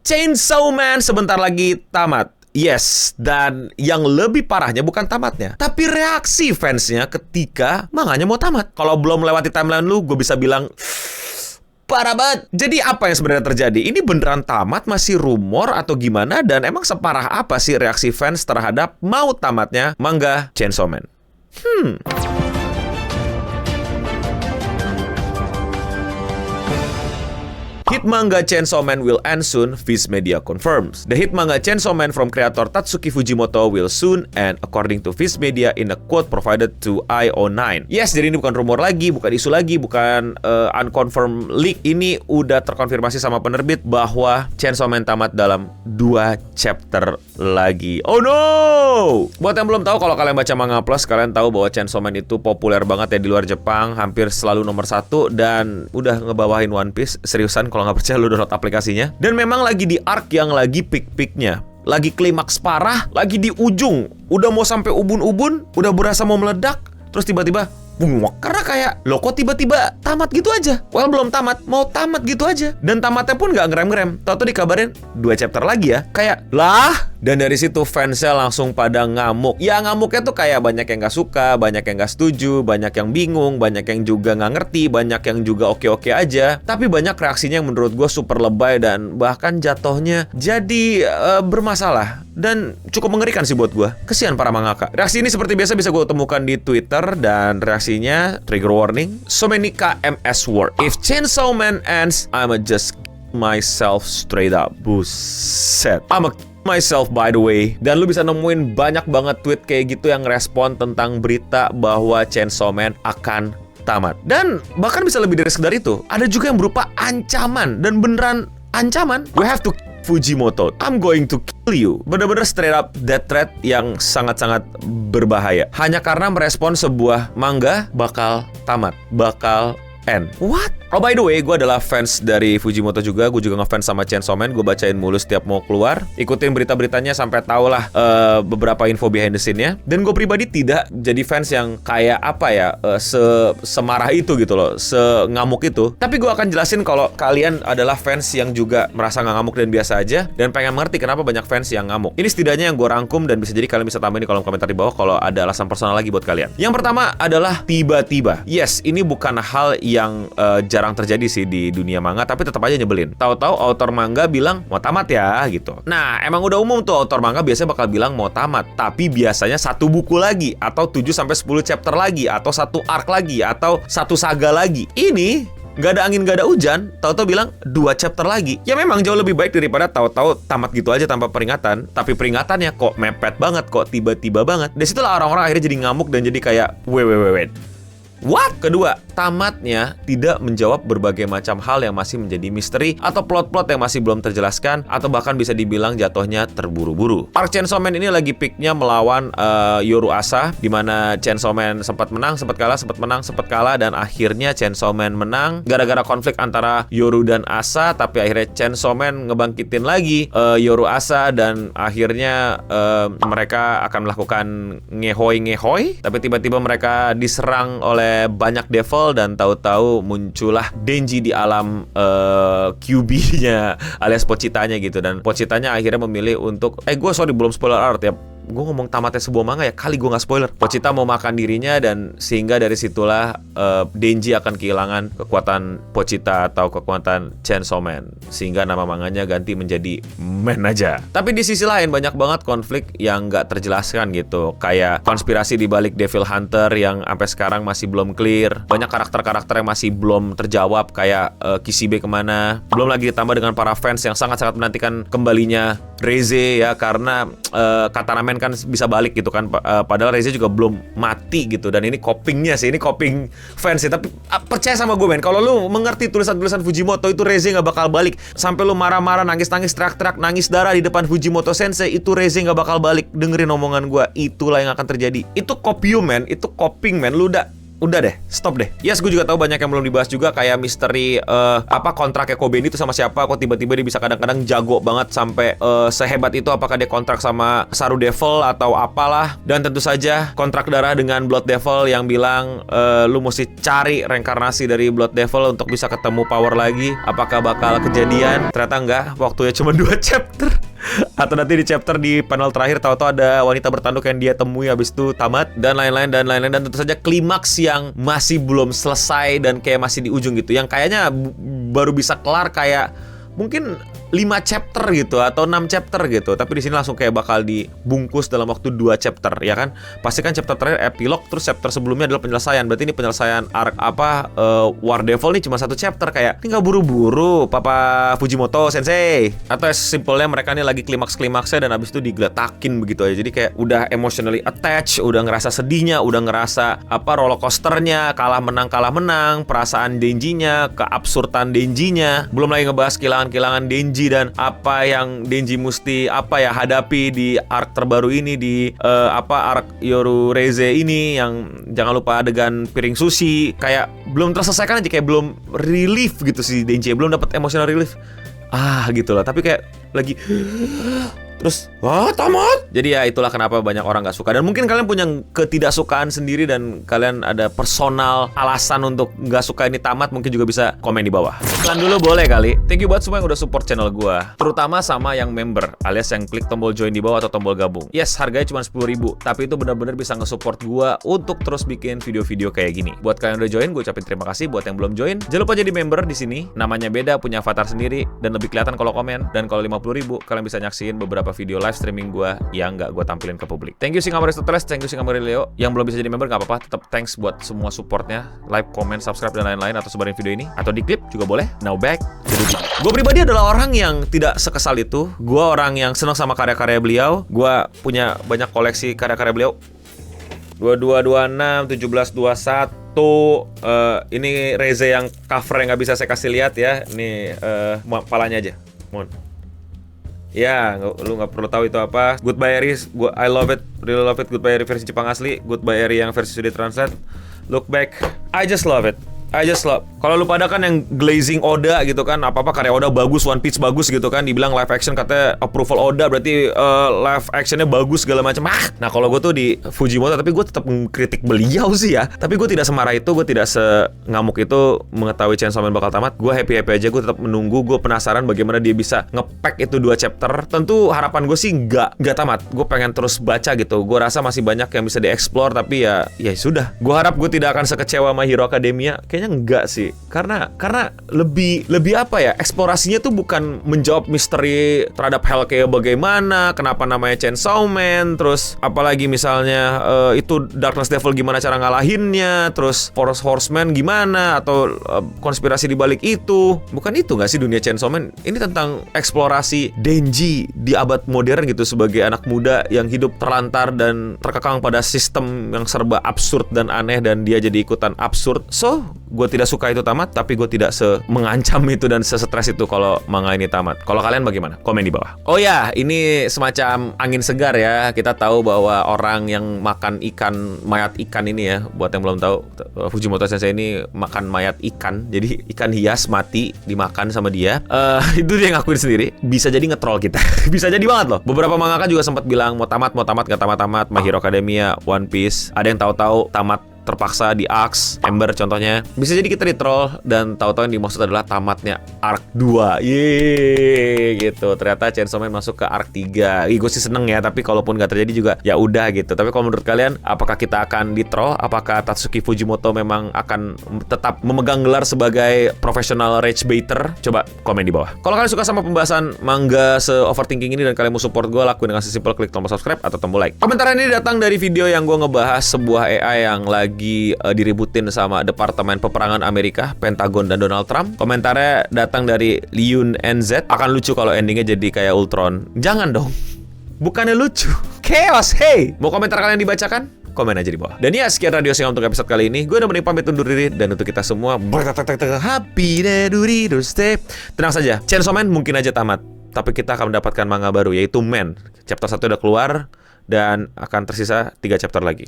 Chainsaw Man sebentar lagi tamat. Yes, dan yang lebih parahnya bukan tamatnya, tapi reaksi fansnya ketika manganya mau tamat. Kalau belum melewati timeline lu, gue bisa bilang parah banget. Jadi apa yang sebenarnya terjadi? Ini beneran tamat, masih rumor atau gimana? Dan emang separah apa sih reaksi fans terhadap mau tamatnya manga Chainsaw Man? Hit manga Chainsaw Man will end soon, Viz Media confirms. The hit manga Chainsaw Man from creator Tatsuki Fujimoto will soon end, according to Viz Media in a quote provided to IO9. Yes, jadi ini bukan rumor lagi, bukan isu lagi, bukan unconfirmed leak. Ini udah terkonfirmasi sama penerbit bahwa Chainsaw Man tamat dalam 2 chapter lagi. Oh no! Buat yang belum tahu, kalau kalian baca Manga Plus, kalian tahu bahwa Chainsaw Man itu populer banget ya di luar Jepang, hampir selalu nomor 1 dan udah ngebawahin One Piece. Seriusan, kalau nggak percaya lu download aplikasinya. Dan memang lagi di arc yang lagi peak-peaknya, lagi klimaks parah, lagi di ujung, udah mau sampai ubun-ubun, udah berasa mau meledak, terus tiba-tiba karena kayak, loh kok tiba-tiba tamat gitu aja? Well, belum tamat, mau tamat gitu aja. Dan tamatnya pun nggak ngerem-ngerem. Tahu-tahu dikabarin 2 chapter lagi ya. Kayak, lah. Dan dari situ fansnya langsung pada ngamuk. Ya ngamuknya tuh kayak banyak yang nggak suka, banyak yang nggak setuju, banyak yang bingung, banyak yang juga nggak ngerti, banyak yang juga oke-oke aja. Tapi banyak reaksinya yang menurut gue super lebay dan bahkan jatuhnya jadi bermasalah. Dan cukup mengerikan sih buat gue. Kesian para mangaka. Reaksi ini seperti biasa bisa gue temukan di Twitter. Dan reaksinya, trigger warning, so many KMS word. If Chainsaw Man ends, I'ma just myself straight up. Buset. I'ma myself by the way. Dan lu bisa nemuin banyak banget tweet kayak gitu yang respon tentang berita bahwa Chainsaw Man akan tamat. Dan bahkan bisa lebih dari sekedar itu. Ada juga yang berupa ancaman. Dan beneran ancaman. We have to Fujimoto, I'm going to kill you. Bener-bener straight up death threat yang sangat-sangat berbahaya. Hanya karena merespon sebuah manga bakal tamat, bakal end. What? Oh by the way, gue adalah fans dari Fujimoto juga. Gue juga ngefans sama Chainsaw Man. Gue bacain mulu setiap mau keluar. Ikutin berita-beritanya sampai tau lah beberapa info behind the scene-nya. Dan gue pribadi tidak jadi fans yang kayak apa ya, semarah itu gitu loh, sengamuk itu. Tapi gue akan jelasin kalau kalian adalah fans yang juga merasa nggak ngamuk dan biasa aja, dan pengen mengerti kenapa banyak fans yang ngamuk. Ini setidaknya yang gue rangkum dan bisa jadi kalian bisa tambahin di kolom komentar di bawah kalau ada alasan personal lagi buat kalian. Yang pertama adalah tiba-tiba. Yes, ini bukan hal yang jarang terjadi sih di dunia manga, tapi tetap aja nyebelin. Tahu-tahu author manga bilang mau tamat ya gitu. Nah, emang udah umum tuh author manga biasanya bakal bilang mau tamat, tapi biasanya 1 buku lagi atau 7-10 chapter lagi atau 1 arc lagi atau 1 saga lagi. Ini gak ada angin, gak ada hujan, tahu-tahu bilang 2 chapter lagi. Ya memang jauh lebih baik daripada tahu-tahu tamat gitu aja tanpa peringatan. Tapi peringatannya kok mepet banget, kok tiba-tiba banget. Dari situlah orang-orang akhirnya jadi ngamuk dan jadi kayak wait. What? Kedua, tamatnya tidak menjawab berbagai macam hal yang masih menjadi misteri atau plot-plot yang masih belum terjelaskan atau bahkan bisa dibilang jatuhnya terburu-buru. Arc Chainsaw Man ini lagi peaknya melawan Yoru Asa, di mana Chainsaw Man sempat menang, sempat kalah, sempat menang, sempat kalah, dan akhirnya Chainsaw Man menang gara-gara konflik antara Yoru dan Asa. Tapi akhirnya Chainsaw Man ngebangkitin lagi Yoru Asa dan akhirnya mereka akan melakukan ngehoy, tapi tiba-tiba mereka diserang oleh banyak devil dan tahu-tahu muncullah Denji di alam QB-nya alias Pochitanya gitu. Dan Pochitanya akhirnya memilih untuk gue sorry belum spoiler alert ya, gue ngomong tamatnya sebuah manga ya, kali gue gak spoiler. Pochita mau makan dirinya dan sehingga dari situlah Denji akan kehilangan kekuatan Pochita atau kekuatan Chainsaw Man, sehingga nama manganya ganti menjadi Man aja. Tapi di sisi lain banyak banget konflik yang gak terjelaskan gitu, kayak konspirasi di balik Devil Hunter yang sampai sekarang masih belum clear. Banyak karakter-karakter yang masih belum terjawab, kayak Kishibe kemana. Belum lagi ditambah dengan para fans yang sangat-sangat menantikan kembalinya Reze ya, karena Katana Man kan bisa balik gitu kan, padahal Reze juga belum mati gitu. Dan ini copingnya sih, ini coping fans sih. Tapi percaya sama gue men, kalau lu mengerti tulisan-tulisan Fujimoto itu Reze gak bakal balik. Sampai lu marah-marah, nangis-nangis, teriak-teriak, nangis darah di depan Fujimoto Sensei, itu Reze gak bakal balik. Dengerin omongan gue, itulah yang akan terjadi. Itu copium men, itu coping men. Lu udah udah deh, stop deh. Yes, gue juga tahu banyak yang belum dibahas juga, kayak misteri kontraknya Kobeni itu sama siapa, kok tiba-tiba dia bisa kadang-kadang jago banget sampai sehebat itu, apakah dia kontrak sama Saru Devil atau apalah. Dan tentu saja kontrak darah dengan Blood Devil yang bilang lu mesti cari reinkarnasi dari Blood Devil untuk bisa ketemu power lagi. Apakah bakal kejadian? Ternyata enggak, waktunya cuma 2 chapter. Atau nanti di chapter di panel terakhir tahu-tahu ada wanita bertanduk yang dia temui, habis itu tamat, dan lain-lain. Dan tentu saja klimaks yang masih belum selesai dan kayak masih di ujung gitu, yang kayaknya baru bisa kelar kayak mungkin 5 chapter gitu atau 6 chapter gitu, tapi di sini langsung kayak bakal dibungkus dalam waktu 2 chapter, ya kan? Pasti kan chapter terakhir epilog, terus chapter sebelumnya adalah penyelesaian. Berarti ini penyelesaian arc War Devil nih cuma 1 chapter, kayak ini nggak buru-buru Papa Fujimoto Sensei. Atau simpelnya mereka nih lagi klimaks-klimaksnya dan habis itu digeletakin begitu aja. Jadi kayak udah emotionally attached, udah ngerasa sedihnya, udah ngerasa roller coasternya, kalah menang, perasaan Denji-nya, keabsurdan Denji-nya. Belum lagi ngebahas kilangan Denji dan apa yang Denji mesti hadapi di arc terbaru ini, di arc Yoru Reize ini, yang jangan lupa adegan piring sushi, kayak belum terselesaikan aja, kayak belum relief gitu sih Denji, belum dapat emotional relief gitu lah, tapi kayak lagi terus tamat. Jadi ya itulah kenapa banyak orang gak suka. Dan mungkin kalian punya ketidaksukaan sendiri dan kalian ada personal alasan untuk gak suka ini tamat, mungkin juga bisa komen di bawah. Iklan dulu boleh kali. Thank you buat semua yang udah support channel gua, terutama sama yang member, alias yang klik tombol join di bawah atau tombol gabung. Yes, harganya cuma 10.000, tapi itu benar-benar bisa nge-support gua untuk terus bikin video-video kayak gini. Buat kalian yang udah join, gue ucapin terima kasih. Buat yang belum join, jangan lupa jadi member di sini. Namanya beda, punya avatar sendiri, dan lebih kelihatan kalau komen. Dan kalau 50.000, kalian bisa nyaksiin beberapa video live streaming gue yang nggak gue tampilin ke publik. Thank you Singamori Aristoteles, thank you Singamori Leo. Yang belum bisa jadi member nggak apa-apa, tetap thanks buat semua supportnya, like, comment, subscribe dan lain-lain, atau sebarin video ini atau di klip juga boleh. Now back to the video. Gue pribadi adalah orang yang tidak sekesal itu. Gue orang yang senang sama karya-karya beliau. Gue punya banyak koleksi karya-karya beliau. 2226, 1721. Ini Reize yang cover yang nggak bisa saya kasih lihat ya. Ini palanya aja. Mohon. Ya, lu nggak perlu tahu itu apa. Goodbye Eri, I love it, really love it. Goodbye Eri versi Jepang asli, Goodbye Eri yang versi sudah translate. Look back, I just love it. Kalau lu pada kan yang glazing Oda gitu kan, apa-apa karya Oda bagus, One Piece bagus gitu kan, dibilang live action katanya approval Oda, berarti live actionnya bagus segala macam. Nah kalau gue tuh di Fujimoto, tapi gue tetap mengkritik beliau sih ya. Tapi gue tidak semarah itu, gue tidak sengamuk itu mengetahui Chainsaw Man bakal tamat. Gue happy aja, gue tetap menunggu, gue penasaran bagaimana dia bisa ngepack itu 2 chapter. Tentu harapan gue sih nggak tamat. Gue pengen terus baca gitu. Gue rasa masih banyak yang bisa dieksplor, tapi ya sudah. Gue harap gue tidak akan sekecewa sama Hero Academia. Kayaknya enggak sih, karena lebih apa ya, eksplorasinya tuh bukan menjawab misteri terhadap Hell kayak bagaimana, kenapa namanya Chainsaw Man, terus apalagi misalnya itu Darkness Devil gimana cara ngalahinnya, terus Force Horseman gimana, atau konspirasi di balik itu. Bukan itu nggak sih dunia Chainsaw Man? Ini tentang eksplorasi Denji di abad modern gitu, sebagai anak muda yang hidup terlantar dan terkekang pada sistem yang serba absurd dan aneh, dan dia jadi ikutan absurd. So, gue tidak suka itu tamat, tapi gue tidak mengancam itu dan sesetres itu kalau manga ini tamat. Kalau kalian bagaimana? Komen di bawah. Oh ya, ini semacam angin segar ya. Kita tahu bahwa orang yang makan mayat ikan ini ya, buat yang belum tahu, Fujimoto Sensei ini makan mayat ikan. Jadi ikan hias mati dimakan sama dia. Itu dia ngakuin sendiri. Bisa jadi nge-troll kita. Bisa jadi banget loh. Beberapa mangaka juga sempat bilang mau tamat, gak tamat. My Hero Academia, One Piece. Ada yang tahu-tahu tamat terpaksa di Axe, Ember contohnya. Bisa jadi kita di-troll dan tahu-tahu yang dimaksud adalah tamatnya arc 2. Yeay gitu. Ternyata Chainsaw Man masuk ke arc 3. Gue sih seneng ya, tapi kalaupun nggak terjadi juga ya udah gitu. Tapi kalau menurut kalian, apakah kita akan di-troll? Apakah Tatsuki Fujimoto memang akan tetap memegang gelar sebagai professional rage baiter? Coba komen di bawah. Kalau kalian suka sama pembahasan manga se-overthinking ini dan kalian mau support gue, lakuin dengan sesimpel klik tombol subscribe atau tombol like. Komentar ini datang dari video yang gue ngebahas sebuah AI yang lagi diributin sama Departemen Peperangan Amerika, Pentagon dan Donald Trump. Komentarnya datang dari Liun NZ. Akan lucu kalau endingnya jadi kayak Ultron. Jangan dong. Bukannya lucu. Chaos, hey. Mau komentar kalian dibacakan? Komen aja di bawah. Dan ya, sekian Radio Singa untuk episode kali ini. Gue udah pamit undur diri. Dan untuk kita semua, happy day. Tenang saja, Chainsaw Man mungkin aja tamat, tapi kita akan mendapatkan manga baru, yaitu Man. Chapter 1 udah keluar dan akan tersisa 3 chapter lagi.